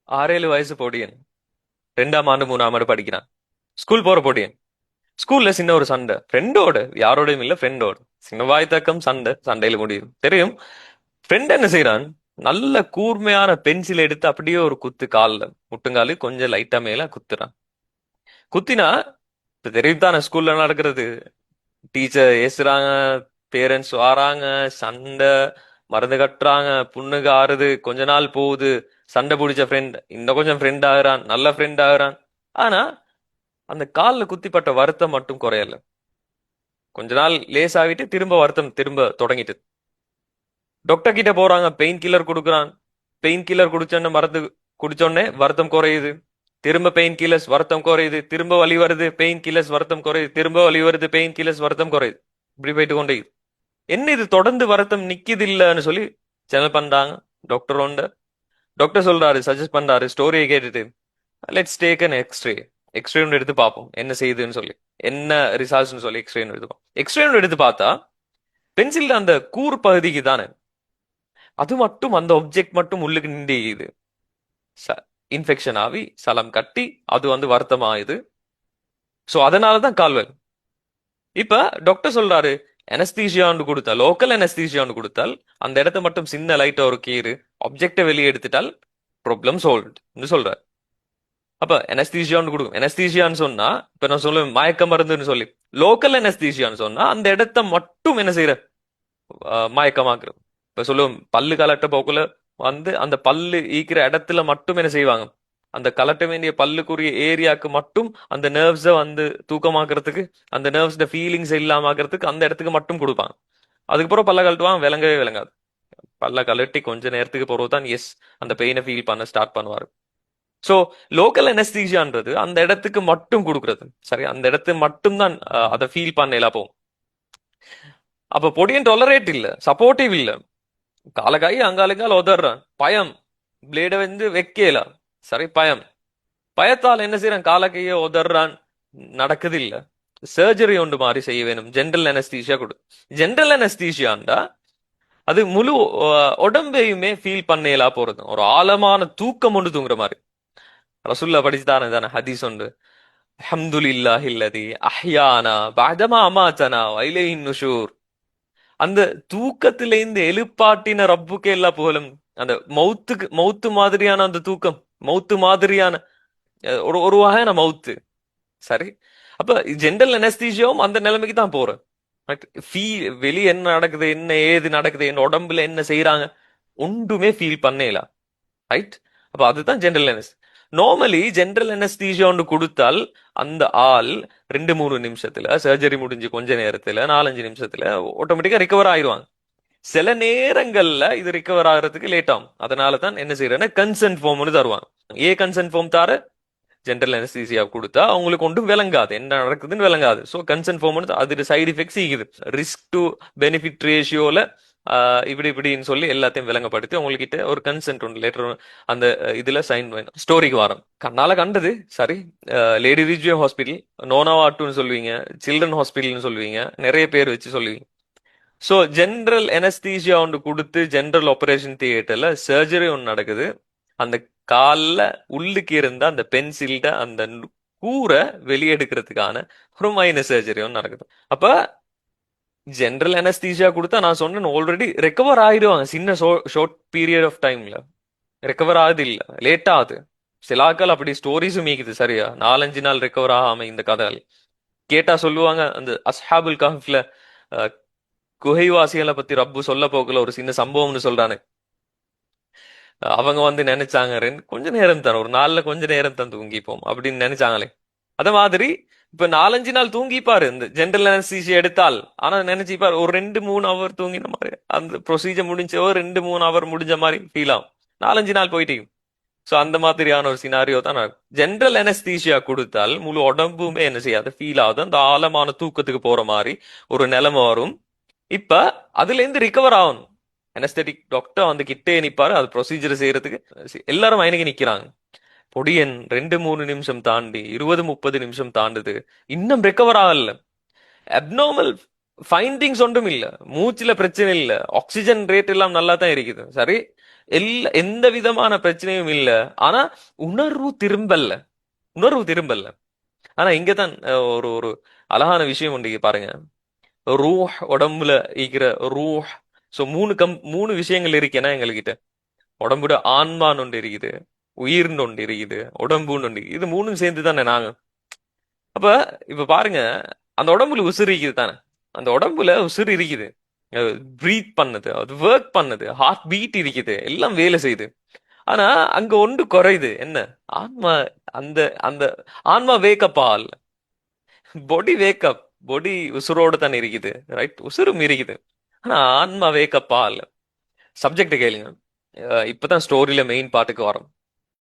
6-7 வயசு பொடியன். 2ஆம் ஆண்டு 3ஆம் ஆண்டு படிக்கிறான். ஸ்கூல் போற பொடியன். ஸ்கூல்ல சின்ன ஒரு சண்டை ஃப்ரெண்டோட, யாரோடையும் இல்ல ஃப்ரெண்டோட. சின்ன வாய் தக்கம் சண்டை, சண்டையில முடியும் தெரியும். ஃப்ரெண்ட் என்ன செய்யறான்? நல்ல கூர்மையான பென்சில் எடுத்து அப்படியே ஒரு குத்து கால்ல, முட்டுங்காலு கொஞ்சம் லைட்டா மேல குத்துறான். குத்தினா இப்ப தெரியும் தானே ஸ்கூல்ல நடக்கிறது. டீச்சர் ஏசுறாங்க, பேரண்ட்ஸ் வராங்க, சண்டை, மருந்து கட்டுறாங்க, புண்ணுக்கு ஆறுது, கொஞ்ச நாள் போகுது. சண்டை பிடிச்ச ஃப்ரெண்ட் இன்னும் கொஞ்சம் ஃப்ரெண்ட் ஆகுறான், நல்ல ஃப்ரெண்ட் ஆகுறான். ஆனா அந்த கால்ல குத்திப்பட்ட வருத்தம் மட்டும் குறையல. கொஞ்ச நாள் லேஸ் ஆகிட்டு திரும்ப வருத்தம் திரும்ப தொடங்கிட்டு. டாக்டர் கிட்ட போறாங்க, பெயின் கில்லர் கொடுக்குறான். பெயின் கில்லர் குடிச்சோன்னு மருந்து குடிச்சோடனே வருத்தம் குறையுது. திரும்ப பெயின் கில்லர்ஸ், வருத்தம் குறையுது. திரும்ப வலி வருது, பெயின் கில்லர்ஸ், வருத்தம் குறையுது. திரும்ப வலி வருது, பெயின் கில்லர்ஸ், வருத்தம் குறையுது. இப்படி போயிட்டு கொண்டே இருக்கு. என்ன இது தொடர்ந்து வருத்தம் நிக்குது இல்லன்னு சொல்லி சேனல் பண்றாங்க டாக்டர் உண்டு. டாக்டர் சொல்றாரு, சஜஸ்ட் பண்றாரு ஸ்டோரியை கேட்டுட்டு, let's take an x-ray. X-ray ஒன்று எடுத்து பார்ப்போம் என்ன செய்யுதுன்னு சொல்லி, என்ன ரிசல்ட்ஸ்னு சொல்லி எக்ஸ்ரே எடுத்து பார்ப்போம். எக்ஸ்ரே ஒன்று எடுத்து பார்த்தா பென்சில் அந்த கூர் பகுதிக்கு தானே, அது மட்டும் அந்த ஆப்ஜெக்ட் மட்டும் உள்ளுக்கு நின்று இன்ஃபெக்ஷன் ஆகி சலம் கட்டி அது வந்து வருத்தம் ஆகுது. ஸோ அதனாலதான் கால்வல். இப்ப டாக்டர் சொல்றாரு, அனஸ்தீசியான்னு கொடுத்தா, லோக்கல் அனஸ்தீசியான்னு கொடுத்தால் அந்த இடத்த மட்டும் சின்ன லைட்டா ஒரு கீறு, ஆப்ஜெக்டை வெளியே எடுத்துட்டால் ப்ராப்ளம் சால்வ்டு சொல்றாரு. அப்ப அனஸ்தீசியான்னு கொடுக்கும். அனஸ்தீசியான்னு சொன்னா இப்ப நான் சொல்லுவேன் மயக்க மருந்துன்னு சொல்லி. லோக்கல் அனஸ்தீசியான்னு சொன்னா அந்த இடத்த மட்டும் என்ன செய்யற, மயக்கமாக்குறது. இப்ப சொல்லுவோம் பல்லு கலட்ட போக்குல வந்து அந்த பல்லு ஈக்கிற இடத்துல மட்டும் என்ன செய்வாங்க, அந்த கலட்ட வேண்டிய பல்லுக்குரிய ஏரியாக்கு மட்டும் அந்த நர்வ்ஸ வந்து தூக்கமாக்குறதுக்கு, அந்த நர்வ்ஸ் ஃபீலிங்ஸ் இல்லாமக்கிறதுக்கு அந்த இடத்துக்கு மட்டும் கொடுப்பாங்க. அதுக்கப்புறம் பல்ல கழட்டுவான், விளங்கவே விளங்காது. பல்ல கழட்டி கொஞ்ச நேரத்துக்கு பிறகுதான் எஸ் அந்த பெயினை ஃபீல் பண்ண ஸ்டார்ட் பண்ணுவாரு. சோ லோக்கல் அனஸ்தீசியான்றது அந்த இடத்துக்கு மட்டும் கொடுக்கறது. சரி, அந்த இடத்து மட்டும் தான் அதை ஃபீல் பண்ணல போகும். அப்ப பொடியன் டொலரேட் இல்ல, சப்போர்ட்டிவ் இல்ல. காலகாயி அங்காளுங்கால் உதறான், பயம். பிளேட வந்து வைக்கல. சரி, பயம். பயத்தால் என்ன செய்யறான், காலக்கைய உதறான், நடக்குது இல்ல. சர்ஜரி ஒன்று மாதிரி செய்ய வேணும், ஜென்ரல் அனஸ்தீசியா கொடு. ஜென்ரல் அனஸ்தீசியாண்டா அது முழு உடம்பையுமே ஃபீல் பண்ணலா போறது, ஒரு ஆழமான தூக்கம் ஒன்று தூங்குற மாதிரி. ரசுல்லா படிச்சுதானே தானே ஹதீஸ் உண்டு, அல்ஹம்துலில்லாஹில்லதி அஹ்யானா பஅதமா அமாதனா வ இலைஹின் நுஷூர். அந்த தூக்கத்திலேந்து எழுப்பாட்டின ரப்புக்கே எல்லா புகழும். அந்த மௌத்து மாதிரியான அந்த தூக்கம், மௌத்து மாதிரியான ஒரு ஒரு வகையான மவுத்து. சரி, அப்ப ஜென்ரல் அனஸ்தீசியாவும் அந்த நிலைமைக்கு தான் போறேன். வெளியே என்ன நடக்குது, என்ன ஏது நடக்குது, என் உடம்புல என்ன செய்யறாங்க, ஒன்றுமே ஃபீல் பண்ணல. ரைட். அப்ப அதுதான் general Anas. Normally general anaesthesia ஒன்று கொடுத்தால் அந்த ஆள் 2-3 நிமிஷத்துல, சர்ஜரி முடிஞ்சு கொஞ்ச நேரத்துல 4-5 நிமிஷத்துல ஆட்டோமேட்டிக்கா ரிகவர் ஆயிடுவாங்க. சில நேரங்கள்ல இது ரிகவர் ஆகிறதுக்கு லேட் ஆகும். அதனாலதான் என்ன செய்யறேன்னா கன்சென்ட் ஃபார்ம்னு தருவாங்க. ஏன் கன்சென்ட் ஃபார்ம் தார, ஜென்ரல் அனஸ்தீசியா கொடுத்தா அவங்களுக்கு ஒன்றும் விளங்காது, என்ன நடக்குதுன்னு விளங்காது. ஸோ கன்சென்ட் ஃபார்ம் அது சைடு எஃபெக்ட்ஸ் இருக்குது. ரிஸ்க் டு பெனிஃபிட் ரேஷியோல இப்படி இப்படின்னு சொல்லி எல்லாத்தையும் விளங்கப்படுத்தி உங்ககிட்ட ஒரு கன்சென்ட் ஒன்று லெட்டர் அந்த இதுல சைன் வேணும். ஸ்டோரிக்கு வரோம். கண்ணால கண்டது. சரி, லேடி ரிஜ்வே ஹாஸ்பிட்டல், நோனாவாட்டுன்னு சொல்லுவீங்க, சில்ட்ரன் ஹாஸ்பிட்டல்னு சொல்லுவீங்க, நிறைய பேர் வச்சு சொல்லுவீங்க. ஸோ ஜென்ரல் அனஸ்தீசியா ஒன்று கொடுத்து ஜென்ரல் ஆபரேஷன் தியேட்டர்ல சர்ஜரி ஒன்று நடக்குது. அந்த கால்ல உள்ளுக்கு இருந்த அந்த பென்சில்ட அந்த கூரை வெளியெடுக்கிறதுக்கான ஒரு மைனர் சர்ஜரி ஒன்று நடக்குது. அப்ப ஜென்ரல் அனஸ்தீசியா கொடுத்தா நான் சொன்னேன் ஆல்ரெடி ரெக்கவர் ஆயிடுவாங்க சின்ன ஷார்ட் பீரியட் ஆஃப் டைம்ல. ரெக்கவர் ஆகுது இல்ல, லேட் ஆகுது. சில ஆட்கள் அப்படி ஸ்டோரிஸும் மீக்குது, சரியா 4-5 நாள் ரெக்கவர் ஆகாம இந்த கதைகள் கேட்டா சொல்லுவாங்க. அந்த அஸ்ஹாபுல் கஹ்ஃப்ல குகைவாசிகளை பத்தி ரப்பு சொல்ல போக்குல ஒரு சின்ன சம்பவம்னு சொல்றானு. அவங்க வந்து நினைச்சாங்க கொஞ்ச நேரம் தான், ஒரு நாள்ல கொஞ்ச நேரம் தான் தூங்கிப்போம் அப்படின்னு நினைச்சாங்களே. அத மாதிரி இப்ப 4-5 நாள் தூங்கிப்பாரு இந்த ஜென்ரல் அனஸ்தீசியா எடுத்தால். ஆனா நினைச்சுப்பாரு ஒரு 2-3 ஹவர் தூங்கின மாதிரி, அந்த ப்ரொசீஜர் முடிஞ்ச ஒரு 2-3 ஹவர் முடிஞ்ச மாதிரி ஃபீல் ஆகும். 4-5 நாள் போயிட்டே. சோ அந்த மாதிரியான ஒரு சினாரியோ தான் ஜென்ரல் அனஸ்தீசியா கொடுத்தால் முழு உடம்புமே என்ன செய்யாது, ஃபீல் ஆகுது. அந்த ஆழமான தூக்கத்துக்கு போற மாதிரி ஒரு நிலைமை வரும். இப்ப அதுல இருந்து ரிகவர் ஆகணும். அனஸ்தெட்டிக் டாக்டர் வந்து கிட்டே நிப்பாரு, அது ப்ரொசீஜர் செய்யறதுக்கு. எல்லாரும் மயங்கி நிக்கிறாங்க. பொடியன் 2-3 நிமிஷம் தாண்டி 20-30 நிமிஷம் தாண்டுது, இன்னும் ரெக்கவர் ஆகல. அப்நார்மல் ஃபைண்டிங்ஸ் ஒன்றும் இல்ல, மூச்சுல பிரச்சனை இல்ல, ஆக்சிஜன் ரேட் எல்லாம் நல்லா தான் இருக்குது. சரி, எந்த விதமான பிரச்சனையும் இல்ல. ஆனா உணர்வு திரும்பல. உணர்வு திரும்பல. ஆனா இங்கதான் ஒரு ஒரு அழகான விஷயம் உண்டு இங்க பாருங்க. ரூஹ் உடம்புல இருக்கிற ரூஹ். சோ மூணு விஷயங்கள் இருக்கேன்னா எங்ககிட்ட உடம்புல ஆன்மான்னு ஒன்று இருக்குது, உயிர்னு ஒன்று இருக்குது, உடம்புன்னு ஒன்று இது மூணும் சேர்ந்து தானே நாங்க. அப்ப இப்ப பாருங்க, அந்த உடம்புல உசுறு இருக்குது தானே. அந்த உடம்புல உசுறு இருக்குது, பிரீத் பண்ணுது, அது ஒர்க் பண்ணுது, ஹார்ட் பீட் இருக்குது, எல்லாம் வேலை செய்யுது. ஆனா அங்க ஒன்று குறையுது என்ன? ஆன்மா. அந்த அந்த ஆன்மா வேக்கப் ஆகல. பொடி வேக்கப். பொடி உசுரோடு தான் இருக்குது, ரைட், உசுரும் இருக்குது. ஆனா ஆன்மா வேக்கப் ஆகல. சப்ஜெக்ட் கேளுங்க. இப்பதான் ஸ்டோரியில மெயின் பாட்டுக்கு வரோம்.